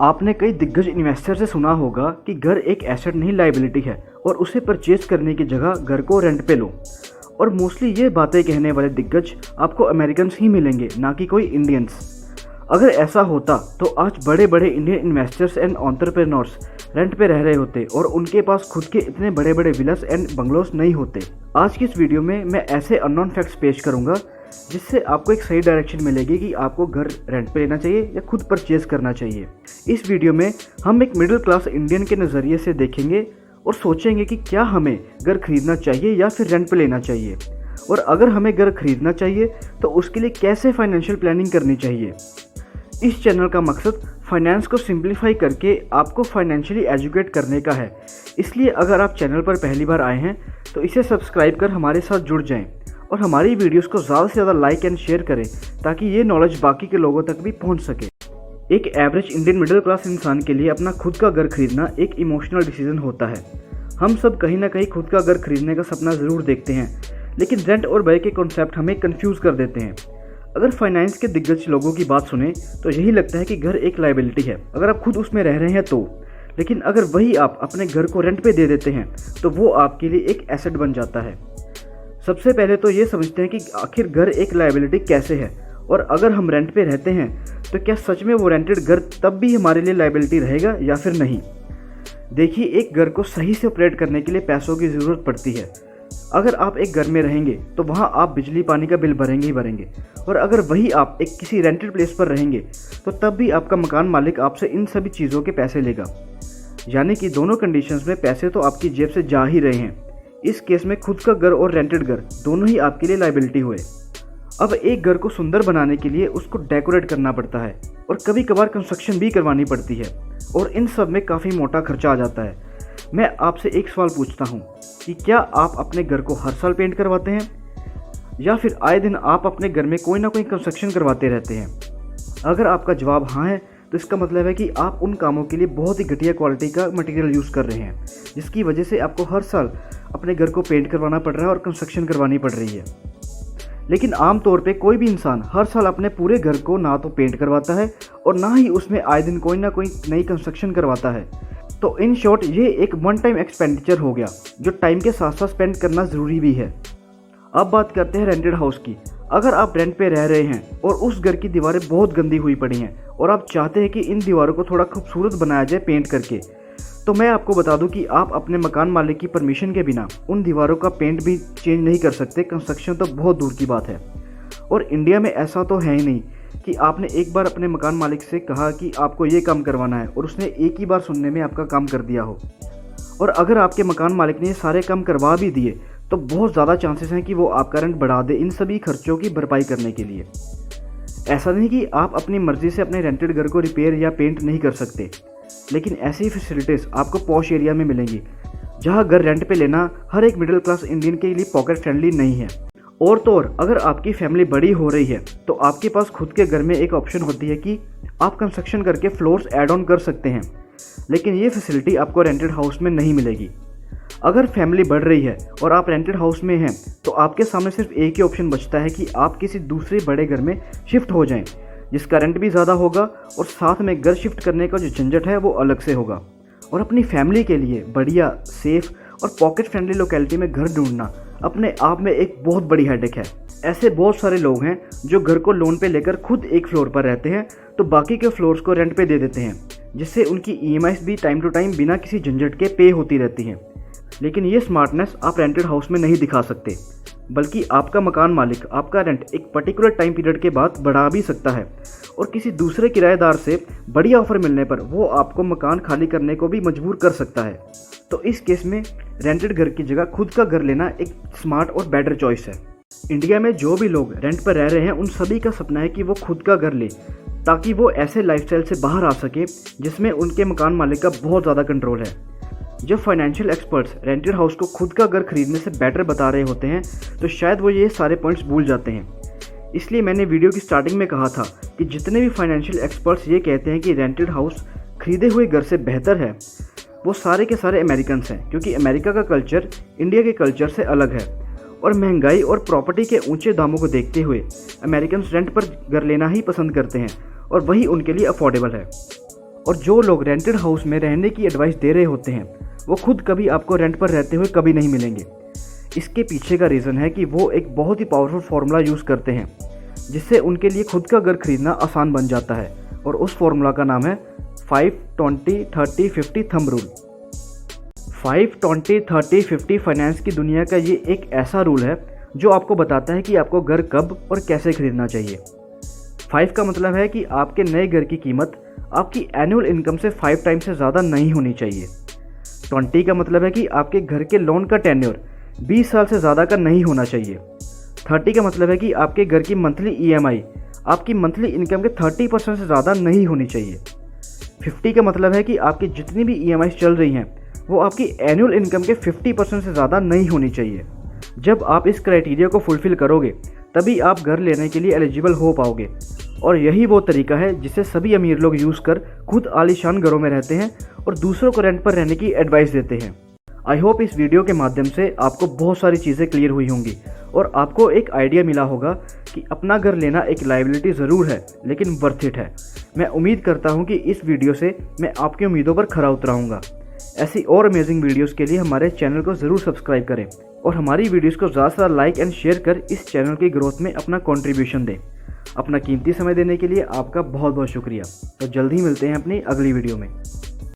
आपने कई दिग्गज इन्वेस्टर से सुना होगा कि घर एक एसेट नहीं लाइबिलिटी है और उसे परचेज करने की जगह घर को रेंट पे लो। और मोस्टली ये बातें कहने वाले दिग्गज आपको अमेरिकन्स ही मिलेंगे, ना कि कोई इंडियंस। अगर ऐसा होता तो आज बड़े बड़े Indian investors and entrepreneurs rent पे रह रहे होते और उनके पास खुद के इतने बड़े बड़े विलास एंड बंगलोस नहीं होते। आज की इस वीडियो में मैं ऐसे अननोन फैक्ट्स पेश करूंगा जिससे आपको एक सही डायरेक्शन मिलेगी कि आपको घर रेंट पे लेना चाहिए या खुद परचेज करना चाहिए। इस वीडियो में हम एक मिडिल क्लास इंडियन के नज़रिए से देखेंगे और सोचेंगे कि क्या हमें घर खरीदना चाहिए या फिर रेंट पे लेना चाहिए, और अगर हमें घर खरीदना चाहिए तो उसके लिए कैसे फाइनेंशियल प्लानिंग करनी चाहिए। इस चैनल का मकसद फाइनेंस को सिंप्लीफाई करके आपको फाइनेंशियली एजुकेट करने का है, इसलिए अगर आप चैनल पर पहली बार आए हैं तो इसे सब्सक्राइब कर हमारे साथ जुड़ जाएं और हमारी वीडियोस को ज़्यादा से ज़्यादा लाइक एंड शेयर करें ताकि ये नॉलेज बाकी के लोगों तक भी पहुंच सके। एक एवरेज इंडियन मिडिल क्लास इंसान के लिए अपना खुद का घर खरीदना एक इमोशनल डिसीजन होता है। हम सब कहीं ना कहीं खुद का घर खरीदने का सपना ज़रूर देखते हैं, लेकिन रेंट और बाय के कॉन्सेप्ट हमें कंफ्यूज कर देते हैं। अगर फाइनेंस के दिग्गज लोगों की बात सुने तो यही लगता है कि घर एक लायबिलिटी है अगर आप खुद उसमें रह रहे हैं तो, लेकिन अगर वही आप अपने घर को रेंट पे दे देते हैं तो वो आपके लिए एक एसेट बन जाता है। सबसे पहले तो ये समझते हैं कि आखिर घर एक लायबिलिटी कैसे है, और अगर हम रेंट पे रहते हैं तो क्या सच में वो रेंटेड घर तब भी हमारे लिए लायबिलिटी रहेगा या फिर नहीं। देखिए, एक घर को सही से ऑपरेट करने के लिए पैसों की ज़रूरत पड़ती है। अगर आप एक घर में रहेंगे तो वहाँ आप बिजली पानी का बिल भरेंगे ही भरेंगे, और अगर वही आप एक किसी रेंटेड प्लेस पर रहेंगे तो तब भी आपका मकान मालिक आपसे इन सभी चीज़ों के पैसे लेगा। यानी कि दोनों कंडीशंस में पैसे तो आपकी जेब से जा ही रहे हैं। इस केस में खुद का घर और रेंटेड घर दोनों ही आपके लिए लायबिलिटी हुए। अब एक घर को सुंदर बनाने के लिए उसको डेकोरेट करना पड़ता है और कभी कभार कंस्ट्रक्शन भी करवानी पड़ती है, और इन सब में काफ़ी मोटा खर्चा आ जाता है। मैं आपसे एक सवाल पूछता हूँ कि क्या आप अपने घर को हर साल पेंट करवाते हैं या फिर आए दिन आप अपने घर में कोई ना कोई कंस्ट्रक्शन करवाते रहते हैं? अगर आपका जवाब हाँ है तो इसका मतलब है कि आप उन कामों के लिए बहुत ही घटिया क्वालिटी का मटेरियल यूज़ कर रहे हैं, जिसकी वजह से आपको हर साल अपने घर को पेंट करवाना पड़ रहा है और कंस्ट्रक्शन करवानी पड़ रही है। लेकिन आम तौर पे कोई भी इंसान हर साल अपने पूरे घर को ना तो पेंट करवाता है और ना ही उसमें आए दिन कोई ना कोई नई कंस्ट्रक्शन करवाता है। तो इन शॉर्ट ये एक वन टाइम एक्सपेंडिचर हो गया जो टाइम के साथ साथ स्पेंड करना ज़रूरी भी है। अब बात करते हैं रेंटेड हाउस की। अगर आप रेंट पे रह रहे हैं और उस घर की दीवारें बहुत गंदी हुई पड़ी हैं और आप चाहते हैं कि इन दीवारों को थोड़ा खूबसूरत बनाया जाए पेंट करके, तो मैं आपको बता दूं कि आप अपने मकान मालिक की परमिशन के बिना उन दीवारों का पेंट भी चेंज नहीं कर सकते। कंस्ट्रक्शन तो बहुत दूर की बात है, और इंडिया में ऐसा तो है ही नहीं कि आपने एक बार अपने मकान मालिक से कहा कि आपको ये काम करवाना है और उसने एक ही बार सुनने में आपका काम कर दिया हो। और अगर आपके मकान मालिक ने ये सारे काम करवा भी दिए तो बहुत ज़्यादा चांसेस हैं कि वो आपका रेंट बढ़ा दे इन सभी खर्चों की भरपाई करने के लिए। ऐसा नहीं कि आप अपनी मर्ज़ी से अपने रेंटेड घर को रिपेयर या पेंट नहीं कर सकते, लेकिन ऐसी फैसिलिटीज़ आपको पॉश एरिया में मिलेंगी जहां घर रेंट पे लेना हर एक मिडिल क्लास इंडियन के लिए पॉकेट फ्रेंडली नहीं है। और तो और अगर आपकी फैमिली बड़ी हो रही है तो आपके पास खुद के घर में एक ऑप्शन होती है कि आप कंस्ट्रक्शन करके फ्लोर्स ऐड ऑन कर सकते हैं, लेकिन ये फैसिलिटी आपको रेंटेड हाउस में नहीं मिलेगी। अगर फैमिली बढ़ रही है और आप रेंटेड हाउस में हैं तो आपके सामने सिर्फ एक ही ऑप्शन बचता है कि आप किसी दूसरे बड़े घर में शिफ्ट हो जाएं, जिसका रेंट भी ज़्यादा होगा और साथ में घर शिफ्ट करने का जो झंझट है वो अलग से होगा। और अपनी फैमिली के लिए बढ़िया, सेफ और पॉकेट फ्रेंडली लोकेलिटी में घर ढूंढना अपने आप में एक बहुत बड़ी हेडेक है। ऐसे बहुत सारे लोग हैं जो घर को लोन पे लेकर खुद एक फ्लोर पर रहते हैं तो बाकी के फ्लोर्स को रेंट पे दे देते हैं, जिससे उनकी EMIs भी टाइम टू टाइम बिना किसी झंझट के पे होती रहती हैं। लेकिन ये स्मार्टनेस आप रेंटेड हाउस में नहीं दिखा सकते, बल्कि आपका मकान मालिक आपका रेंट एक पर्टिकुलर टाइम पीरियड के बाद बढ़ा भी सकता है, और किसी दूसरे किराएदार से बढ़िया ऑफर मिलने पर वो आपको मकान खाली करने को भी मजबूर कर सकता है। तो इस केस में रेंटेड घर की जगह खुद का घर लेना एक स्मार्ट और बेटर चॉइस है। इंडिया में जो भी लोग रेंट पर रह रहे हैं उन सभी का सपना है कि वो खुद का घर ले, ताकि वो ऐसे लाइफस्टाइल से बाहर आ सके जिसमें उनके मकान मालिक का बहुत ज़्यादा कंट्रोल है। जब फाइनेंशियल एक्सपर्ट्स रेंटेड हाउस को खुद का घर खरीदने से बेटर बता रहे होते हैं तो शायद वो ये सारे पॉइंट्स भूल जाते हैं। इसलिए मैंने वीडियो की स्टार्टिंग में कहा था कि जितने भी फाइनेंशियल एक्सपर्ट्स ये कहते हैं कि रेंटेड हाउस खरीदे हुए घर से बेहतर है, वो सारे के सारे अमेरिकन्स हैं, क्योंकि अमेरिका का कल्चर इंडिया के कल्चर से अलग है। और महंगाई और प्रॉपर्टी के ऊंचे दामों को देखते हुए अमेरिकन्स रेंट पर घर लेना ही पसंद करते हैं और वही उनके लिए अफोर्डेबल है। और जो लोग रेंटेड हाउस में रहने की एडवाइस दे रहे होते हैं वो खुद कभी आपको रेंट पर रहते हुए कभी नहीं मिलेंगे। इसके पीछे का रीज़न है कि वो एक बहुत ही पावरफुल फार्मूला यूज़ करते हैं जिससे उनके लिए खुद का घर खरीदना आसान बन जाता है, और उस फार्मूला का नाम है 5-20-30-50 थंब रूल। 5-20-30-50 फाइनेंस की दुनिया का ये एक ऐसा रूल है जो आपको बताता है कि आपको घर कब और कैसे खरीदना चाहिए। 5 का मतलब है कि आपके नए घर की कीमत आपकी एनुअल इनकम से 5 टाइम से ज़्यादा नहीं होनी चाहिए। 20 का मतलब है कि आपके घर के लोन का टेन्योर 20 साल से ज़्यादा का नहीं होना चाहिए। 30 का मतलब है कि आपके घर की मंथली EMI आपकी मंथली इनकम के 30% से ज़्यादा नहीं होनी चाहिए। 50 का मतलब है कि आपकी जितनी भी EMI चल रही हैं वो आपकी एनुअल इनकम के 50% से ज़्यादा नहीं होनी चाहिए। जब आप इस क्राइटेरिया को फुलफ़िल करोगे तभी आप घर लेने के लिए एलिजिबल हो पाओगे, और यही वो तरीका है जिसे सभी अमीर लोग यूज़ कर खुद आलीशान घरों में रहते हैं और दूसरों को रेंट पर रहने की एडवाइस देते हैं। आई होप इस वीडियो के माध्यम से आपको बहुत सारी चीज़ें क्लियर हुई होंगी और आपको एक आइडिया मिला होगा कि अपना घर लेना एक लायबिलिटी ज़रूर है लेकिन वर्थ इट है। मैं उम्मीद करता हूँ कि इस वीडियो से मैं आपकी उम्मीदों पर खरा उतराऊँगा। ऐसी और अमेजिंग वीडियोस के लिए हमारे चैनल को ज़रूर सब्सक्राइब करें और हमारी वीडियोस को ज़्यादा से ज़्यादा लाइक एंड शेयर कर इस चैनल की ग्रोथ में अपना कंट्रीब्यूशन दें। अपना कीमती समय देने के लिए आपका बहुत बहुत शुक्रिया। तो जल्द ही मिलते हैं अपनी अगली वीडियो में।